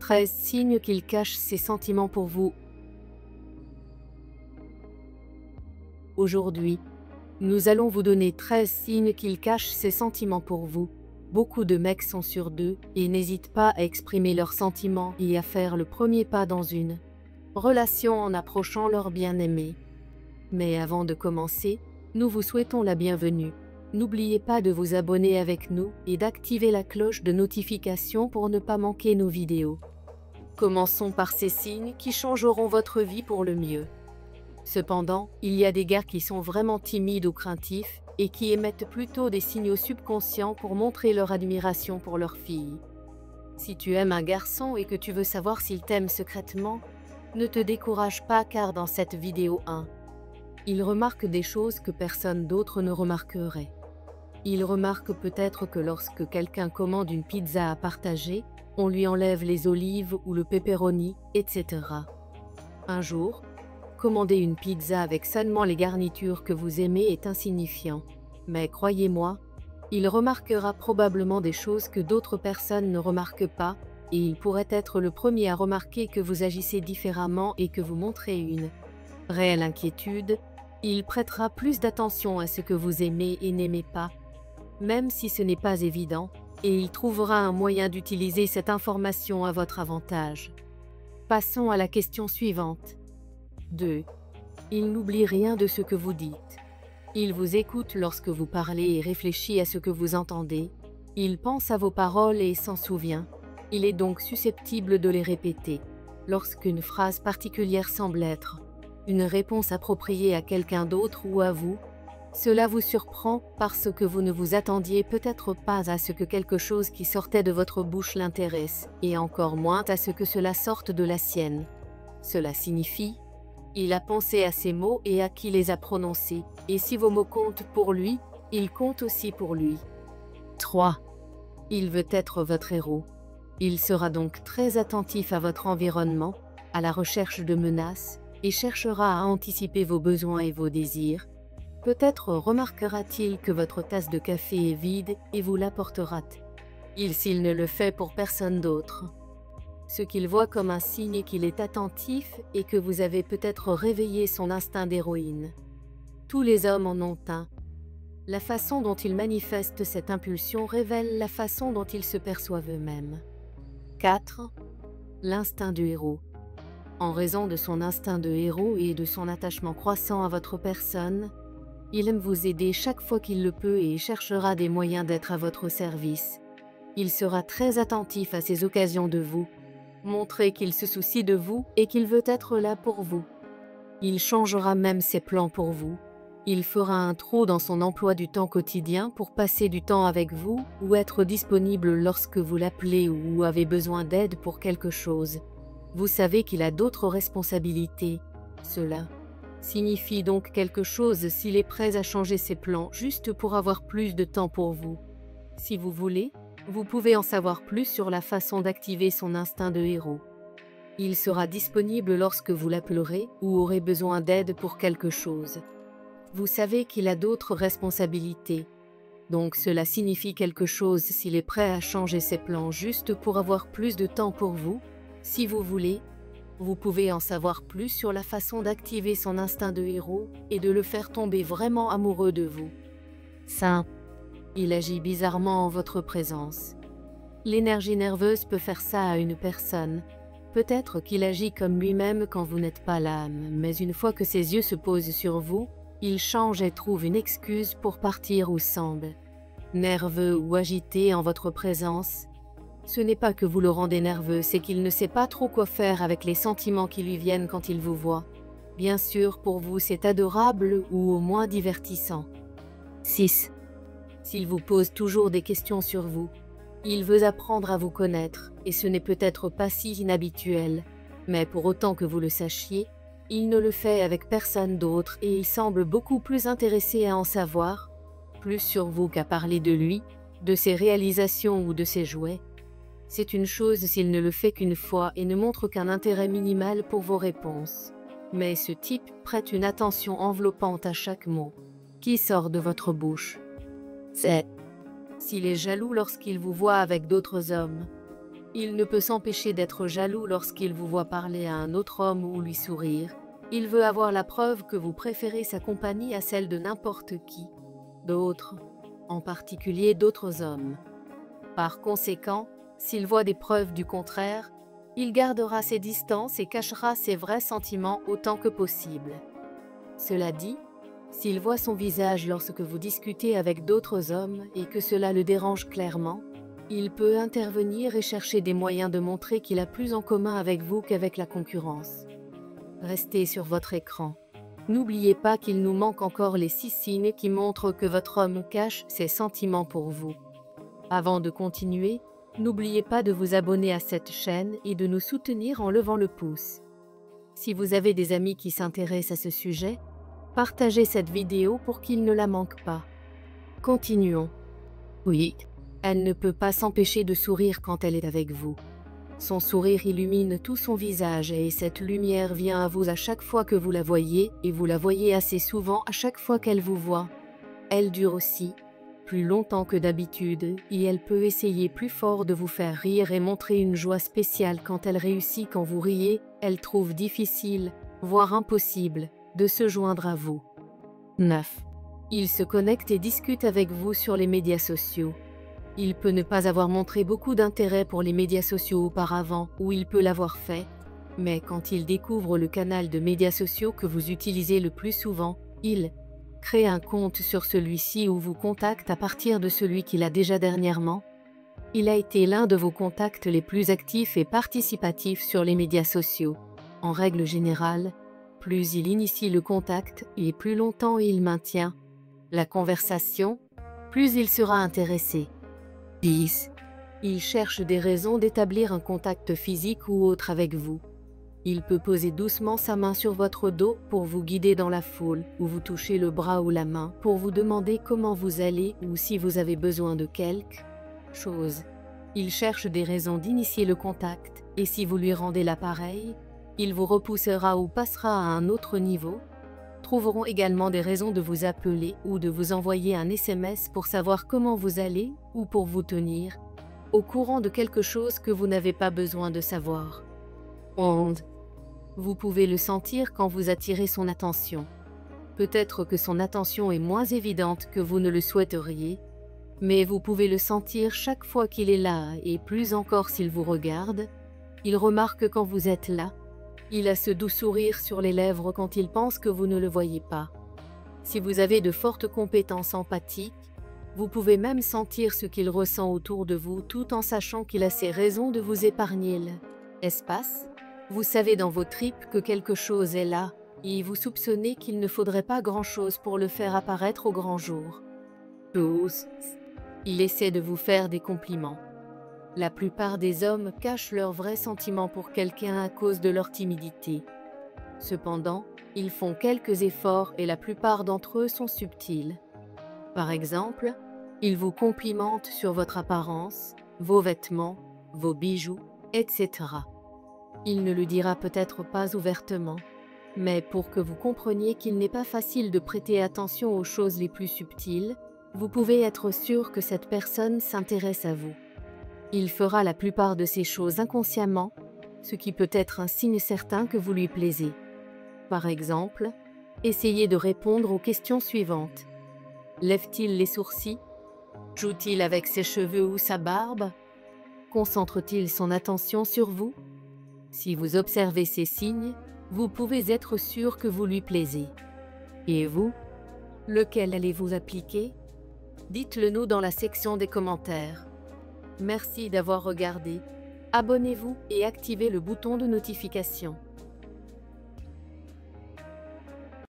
13 signes qu'il cache ses sentiments pour vous. Aujourd'hui, nous allons vous donner 13 signes qu'il cache ses sentiments pour vous. Beaucoup de mecs sont sur d'eux et n'hésitent pas à exprimer leurs sentiments et à faire le premier pas dans une relation en approchant leur bien-aimé. Mais avant de commencer, nous vous souhaitons la bienvenue. N'oubliez pas de vous abonner avec nous et d'activer la cloche de notification pour ne pas manquer nos vidéos. Commençons par ces signes qui changeront votre vie pour le mieux. Cependant, il y a des gars qui sont vraiment timides ou craintifs et qui émettent plutôt des signaux subconscients pour montrer leur admiration pour leur fille. Si tu aimes un garçon et que tu veux savoir s'il t'aime secrètement, ne te décourage pas car dans cette vidéo 1, il remarque des choses que personne d'autre ne remarquerait. Il remarque peut-être que lorsque quelqu'un commande une pizza à partager, on lui enlève les olives ou le pepperoni, etc. Un jour, commander une pizza avec seulement les garnitures que vous aimez est insignifiant. Mais croyez-moi, il remarquera probablement des choses que d'autres personnes ne remarquent pas, et il pourrait être le premier à remarquer que vous agissez différemment et que vous montrez une réelle inquiétude. Il prêtera plus d'attention à ce que vous aimez et n'aimez pas, même si ce n'est pas évident, et il trouvera un moyen d'utiliser cette information à votre avantage. Passons à la question suivante. 2. Il n'oublie rien de ce que vous dites. Il vous écoute lorsque vous parlez et réfléchit à ce que vous entendez. Il pense à vos paroles et s'en souvient. Il est donc susceptible de les répéter. Lorsqu'une phrase particulière semble être une réponse appropriée à quelqu'un d'autre ou à vous, cela vous surprend parce que vous ne vous attendiez peut-être pas à ce que quelque chose qui sortait de votre bouche l'intéresse, et encore moins à ce que cela sorte de la sienne. Cela signifie il a pensé à ces mots et à qui les a prononcés, et si vos mots comptent pour lui, ils comptent aussi pour lui. 3. Il veut être votre héros. Il sera donc très attentif à votre environnement, à la recherche de menaces, et cherchera à anticiper vos besoins et vos désirs. Peut-être remarquera-t-il que votre tasse de café est vide et vous l'apportera. S'il ne le fait pour personne d'autre. Ce qu'il voit comme un signe qu'il est attentif et que vous avez peut-être réveillé son instinct d'héroïne. Tous les hommes en ont un. La façon dont ils manifestent cette impulsion révèle la façon dont ils se perçoivent eux-mêmes. 4. L'instinct du héros. En raison de son instinct de héros et de son attachement croissant à votre personne, il aime vous aider chaque fois qu'il le peut et cherchera des moyens d'être à votre service. Il sera très attentif à ces occasions de vous. Montrez qu'il se soucie de vous et qu'il veut être là pour vous. Il changera même ses plans pour vous. Il fera un trou dans son emploi du temps quotidien pour passer du temps avec vous ou être disponible lorsque vous l'appelez ou avez besoin d'aide pour quelque chose. Vous savez qu'il a d'autres responsabilités. Cela signifie donc quelque chose s'il est prêt à changer ses plans juste pour avoir plus de temps pour vous. Si vous voulez, vous pouvez en savoir plus sur la façon d'activer son instinct de héros. Il sera disponible lorsque vous l'appellerez ou aurez besoin d'aide pour quelque chose. Vous savez qu'il a d'autres responsabilités. Donc cela signifie quelque chose s'il est prêt à changer ses plans juste pour avoir plus de temps pour vous. Si vous voulez, vous pouvez en savoir plus sur la façon d'activer son instinct de héros et de le faire tomber vraiment amoureux de vous. 5. Il agit bizarrement en votre présence. L'énergie nerveuse peut faire ça à une personne. Peut-être qu'il agit comme lui-même quand vous n'êtes pas là, mais une fois que ses yeux se posent sur vous, il change et trouve une excuse pour partir ou semble nerveux ou agité en votre présence. Ce n'est pas que vous le rendez nerveux, c'est qu'il ne sait pas trop quoi faire avec les sentiments qui lui viennent quand il vous voit. Bien sûr, pour vous, c'est adorable ou au moins divertissant. 6. S'il vous pose toujours des questions sur vous, il veut apprendre à vous connaître, et ce n'est peut-être pas si inhabituel, mais pour autant que vous le sachiez, il ne le fait avec personne d'autre et il semble beaucoup plus intéressé à en savoir, plus sur vous qu'à parler de lui, de ses réalisations ou de ses jouets. C'est une chose s'il ne le fait qu'une fois et ne montre qu'un intérêt minimal pour vos réponses. Mais ce type prête une attention enveloppante à chaque mot qui sort de votre bouche. 7. S'il est jaloux lorsqu'il vous voit avec d'autres hommes, Il ne peut s'empêcher d'être jaloux lorsqu'il vous voit parler à un autre homme ou lui sourire. Il veut avoir la preuve que vous préférez sa compagnie à celle de n'importe qui d'autre, en particulier d'autres hommes. Par conséquent, s'il voit des preuves du contraire, il gardera ses distances et cachera ses vrais sentiments autant que possible. Cela dit, s'il voit son visage lorsque vous discutez avec d'autres hommes et que cela le dérange clairement, il peut intervenir et chercher des moyens de montrer qu'il a plus en commun avec vous qu'avec la concurrence. Restez sur votre écran. N'oubliez pas qu'il nous manque encore les 6 signes qui montrent que votre homme cache ses sentiments pour vous. Avant de continuer, n'oubliez pas de vous abonner à cette chaîne et de nous soutenir en levant le pouce. Si vous avez des amis qui s'intéressent à ce sujet, partagez cette vidéo pour qu'ils ne la manquent pas. Continuons. Oui, elle ne peut pas s'empêcher de sourire quand elle est avec vous. Son sourire illumine tout son visage et cette lumière vient à vous à chaque fois que vous la voyez et vous la voyez assez souvent à chaque fois qu'elle vous voit. Elle dure aussi, plus longtemps que d'habitude, et elle peut essayer plus fort de vous faire rire et montrer une joie spéciale quand elle réussit. Quand vous riez, elle trouve difficile, voire impossible, de se joindre à vous. 9. Il se connecte et discute avec vous sur les médias sociaux. Il peut ne pas avoir montré beaucoup d'intérêt pour les médias sociaux auparavant, ou il peut l'avoir fait, mais quand il découvre le canal de médias sociaux que vous utilisez le plus souvent, il crée un compte sur celui-ci ou vous contacte à partir de celui qu'il a déjà dernièrement. Il a été l'un de vos contacts les plus actifs et participatifs sur les médias sociaux. En règle générale, plus il initie le contact et plus longtemps il maintient la conversation, plus il sera intéressé. 10. Il cherche des raisons d'établir un contact physique ou autre avec vous. Il peut poser doucement sa main sur votre dos pour vous guider dans la foule, ou vous toucher le bras ou la main pour vous demander comment vous allez ou si vous avez besoin de quelque chose. Il cherche des raisons d'initier le contact, et si vous lui rendez l'appareil, il vous repoussera ou passera à un autre niveau. Trouveront également des raisons de vous appeler ou de vous envoyer un SMS pour savoir comment vous allez ou pour vous tenir au courant de quelque chose que vous n'avez pas besoin de savoir. 11. Vous pouvez le sentir quand vous attirez son attention. Peut-être que son attention est moins évidente que vous ne le souhaiteriez, mais vous pouvez le sentir chaque fois qu'il est là et plus encore s'il vous regarde. Il remarque quand vous êtes là. Il a ce doux sourire sur les lèvres quand il pense que vous ne le voyez pas. Si vous avez de fortes compétences empathiques, vous pouvez même sentir ce qu'il ressent autour de vous tout en sachant qu'il a ses raisons de vous épargner l'espace. Vous savez dans vos tripes que quelque chose est là et vous soupçonnez qu'il ne faudrait pas grand-chose pour le faire apparaître au grand jour. 12. Il essaie de vous faire des compliments. La plupart des hommes cachent leurs vrais sentiments pour quelqu'un à cause de leur timidité. Cependant, ils font quelques efforts et la plupart d'entre eux sont subtils. Par exemple, ils vous complimentent sur votre apparence, vos vêtements, vos bijoux, etc. Il ne le dira peut-être pas ouvertement, mais pour que vous compreniez qu'il n'est pas facile de prêter attention aux choses les plus subtiles, vous pouvez être sûr que cette personne s'intéresse à vous. Il fera la plupart de ces choses inconsciemment, ce qui peut être un signe certain que vous lui plaisez. Par exemple, essayez de répondre aux questions suivantes. Lève-t-il les sourcils? Joue-t-il avec ses cheveux ou sa barbe? Concentre-t-il son attention sur vous? Si vous observez ces signes, vous pouvez être sûr que vous lui plaisez. Et vous? Lequel allez-vous appliquer? Dites-le nous dans la section des commentaires. Merci d'avoir regardé. Abonnez-vous et activez le bouton de notification.